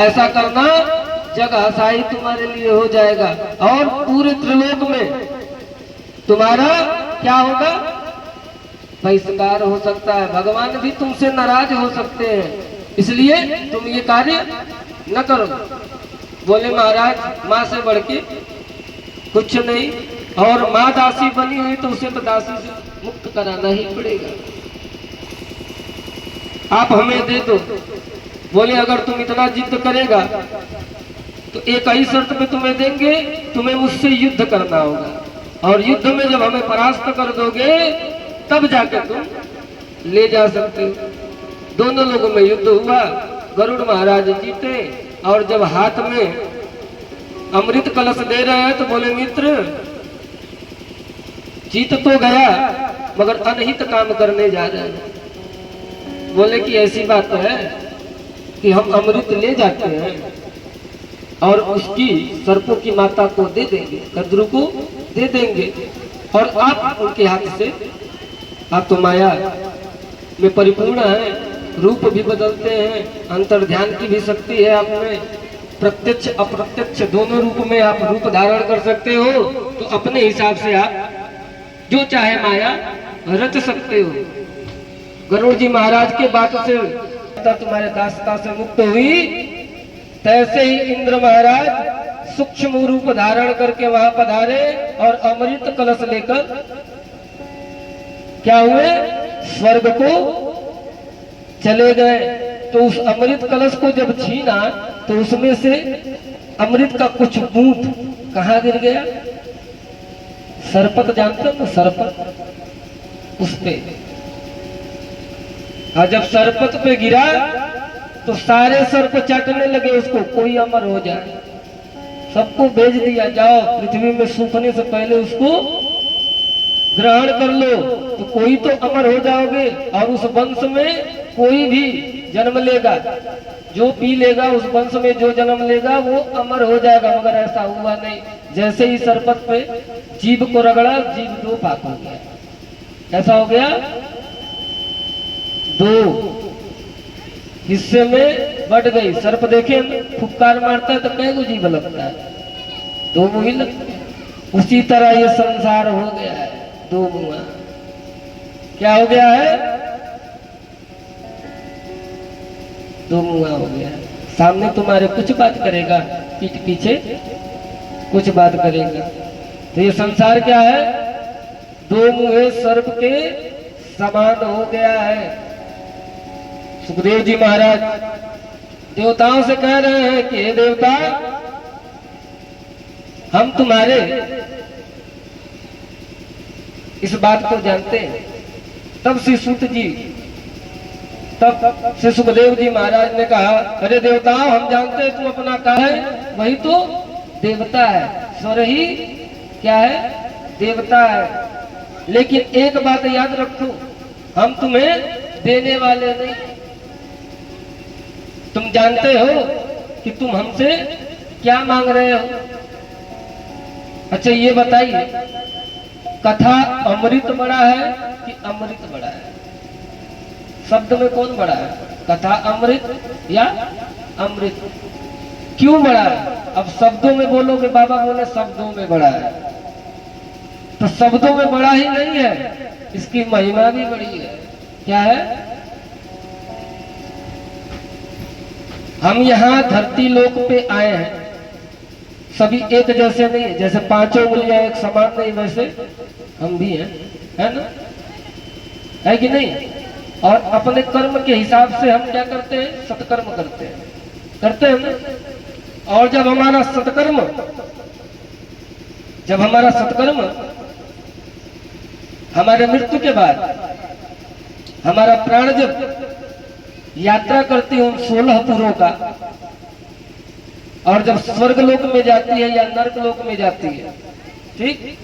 ऐसा करना जग हसाई तुम्हारे लिए हो जाएगा और पूरे त्रिलोक में तुम्हारा क्या होगा, बहिष्कार हो सकता है, भगवान भी तुमसे नाराज हो सकते हैं, इसलिए तुम ये कार्य न करो। बोले महाराज माँ से बढ़ के कुछ नहीं, और माँ दासी बनी हुई तो उसे तो दासी से मुक्त कराना ही पड़ेगा, आप हमें दे दो। बोले अगर तुम इतना जिद करेगा तो एक ही शर्त पे तुम्हें देंगे, तुम्हें मुझसे युद्ध करना होगा, और युद्ध में जब हमें परास्त कर दोगे तब जाकर तुम ले जा सकते हो। दोनों लोगों में युद्ध हुआ, गरुड़ महाराज जीते, और जब हाथ में अमृत कलश दे रहे हैं तो बोले मित्र जीत तो गया मगर अनहित काम करने जा रहे हैं। बोले कि ऐसी बात है कि हम अमृत ले जाते हैं और उसकी सर्पों की माता को दे देंगे, कद्रू को दे देंगे, और आप उनके हाथ से, आप तो माया में परिपूर्ण है, रूप भी बदलते हैं, अंतर ध्यान की भी शक्ति है आप में, प्रत्यक्ष अप्रत्यक्ष दोनों रूप में आप रूप धारण कर सकते हो, तो अपने हिसाब से आप जो चाहे माया रच सकते हो। गरुड़ जी महाराज के बात से तुम्हारे दासता से मुक्त हुई, तैसे ही इंद्र महाराज सूक्ष्म रूप धारण करके वहां पधारे और अमृत कलश लेकर क्या हुए, स्वर्ग को चले गए। तो उस अमृत कलश को जब छीना तो उसमें से अमृत का कुछ बूंद कहाँ गिर गया, सरपत जानते हो, सरपत उस पे, और जब सरपत पे गिरा तो सारे सर्प चाटने लगे उसको, कोई अमर हो जाए, सबको भेज दिया जाओ पृथ्वी में सूखने से पहले उसको ग्रहण कर लो, तो कोई तो अमर हो जाओगे, और उस वंश में कोई भी जन्म लेगा, जो पी लेगा उस वंश में जो जन्म लेगा वो अमर हो जाएगा। मगर ऐसा हुआ नहीं, जैसे ही सरपत पे जीव को रगड़ा, जीव दो भाग हो गया। ऐसा हो गया, दो हिस्से में बढ़ गई। सर्प देखे फुफकार मारता है तो कई को जीव लगता है, दो मुंह ही लगते हैं। उसी तरह ये संसार हो गया है, दो मुंह। क्या हो गया है, दो मुंह हो गया है। सामने तुम्हारे कुछ बात करेगा, पीठ पीछे कुछ बात करेगा। तो ये संसार क्या है, दो मुंहे सर्प के समान हो गया है। सुखदेव जी महाराज देवताओं से कह रहे हैं कि हे देवता, हम तुम्हारे इस बात को जानते हैं। तब श्री सूत जी, तब श्री सुखदेव जी महाराज ने कहा, अरे देवताओं हम जानते हैं तुम अपना कहा है वही तो देवता है, स्वर ही क्या है, देवता है। लेकिन एक बात याद रखो, हम तुम्हें देने वाले नहीं। तुम जानते हो कि तुम हमसे क्या मांग रहे हो। अच्छा ये बताइए, कथा अमृत बड़ा है कि अमृत बड़ा है? शब्द में कौन बड़ा है, कथा अमृत या अमृत? क्यों बड़ा है? अब शब्दों में बोलोगे, बाबा बोले शब्दों में बड़ा है, तो शब्दों में बड़ा ही नहीं है, इसकी महिमा भी बड़ी है। क्या है, हम यहाँ धरती लोक पे आए हैं, सभी एक जैसे नहीं है, जैसे पांचों उंगलियां एक समान नहीं, वैसे हम भी हैं, है ना, है कि नहीं? और अपने कर्म के हिसाब से हम क्या करते हैं, सत्कर्म करते हैं ना। और जब हमारा सत्कर्म हमारे मृत्यु के बाद, हमारा प्राण जब यात्रा करती है उन 16 पुरों का, और जब स्वर्ग लोक में जाती है या नरक लोक में जाती है, ठीक,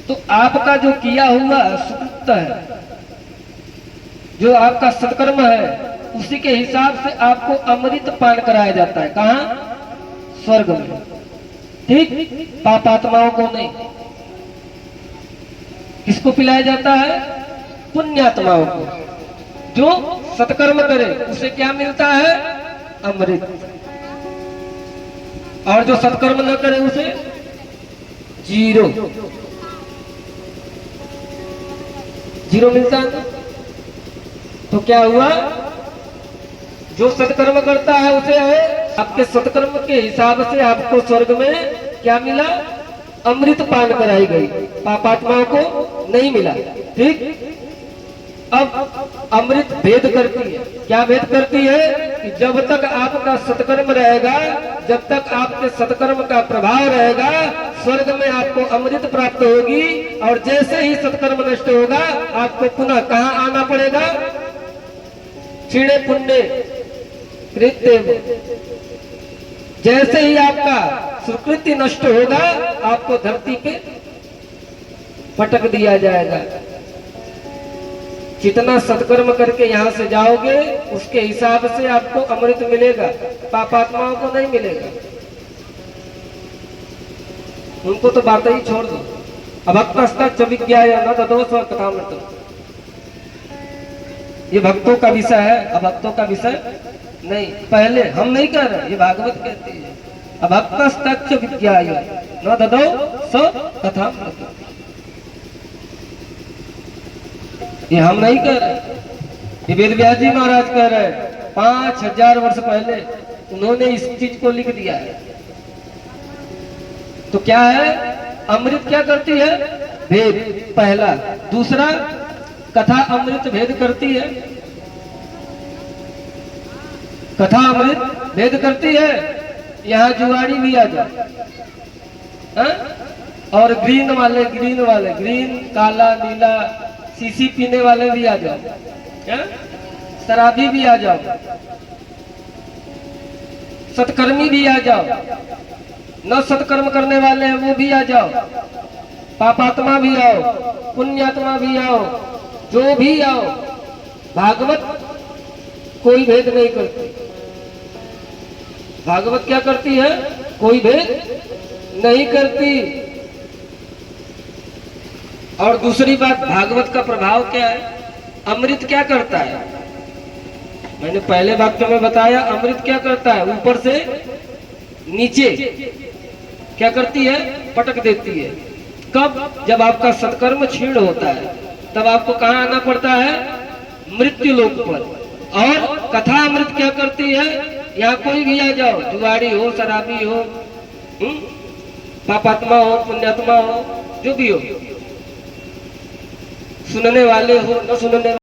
तो आपका जो किया हुआ सुकृत है, जो आपका सत्कर्म है, उसी के हिसाब से आपको अमृत पान कराया जाता है। कहाँ? स्वर्ग में, ठीक, पापात्माओं को नहीं। किसको पिलाया जाता है? पुण्यात्माओं को। जो सत्कर्म करे उसे क्या मिलता है? अमृत। और जो सत्कर्म न करे उसे जीरो जीरो मिलता है ना। तो क्या हुआ, जो सत्कर्म करता है उसे है आपके सत्कर्म के हिसाब से आपको स्वर्ग में क्या मिला, अमृत पान कराई गई, पापात्माओं को नहीं मिला। ठीक, अब अमृत भेद करती है, क्या भेद करती है कि जब तक आपका सत्कर्म रहेगा, जब तक आपके सत्कर्म का प्रभाव रहेगा, स्वर्ग में आपको अमृत प्राप्त होगी। और जैसे ही सत्कर्म नष्ट होगा आपको पुनः कहाँ आना पड़ेगा, क्षीणे पुण्य कृत्य। जैसे ही आपका सुकृति नष्ट होगा आपको धरती पे पटक दिया जाएगा। जितना सत्कर्म करके यहाँ से जाओगे उसके हिसाब से आपको अमृत मिलेगा, पापात्माओं को नहीं मिलेगा। उनको तो बात ही छोड़ दो। अभक्तस्तच्च विज्ञाय न ददो स्वकथामृतम्। ये भक्तों का विषय है, अभक्तों का विषय नहीं। पहले हम नहीं कह रहे, ये भागवत कहती है अभक्तस्तच्च विज्ञाय न ददो स्वकथामृतम्। ये हम नहीं कह रहे, ये वेद व्यास जी महाराज कह रहे हैं। 5000 वर्ष पहले उन्होंने इस चीज को लिख दिया है। तो क्या है, अमृत क्या करती है, भेद, पहला। दूसरा, कथा अमृत भेद करती है, कथा अमृत भेद करती है। यहाँ जुआड़ी भी आ जाए, और ग्रीन वाले ग्रीन काला नीला सीसी पीने वाले भी आ जाओ, शराबी भी आ जाओ, सत्कर्मी भी आ जाओ, न सत्कर्म करने वाले हैं वो भी आ जाओ, पापात्मा भी आओ, पुण्यात्मा भी आओ, जो भी आओ, भागवत कोई भेद नहीं करती। भागवत क्या करती है, कोई भेद नहीं करती। और दूसरी बात, भागवत का प्रभाव क्या है, अमृत क्या करता है, मैंने पहले वाक्य में बताया, अमृत क्या करता है, ऊपर से नीचे क्या करती है, पटक देती है। कब, जब आपका सत्कर्म क्षीण होता है तब आपको कहाँ आना पड़ता है, मृत्यु लोक पर। और कथा अमृत क्या करती है, यहाँ कोई भी आ जाओ, जुआड़ी हो, शराबी हो, पापात्मा हो, पुण्यात्मा हो, जो भी हो, सुनने वाले हो, न सुनने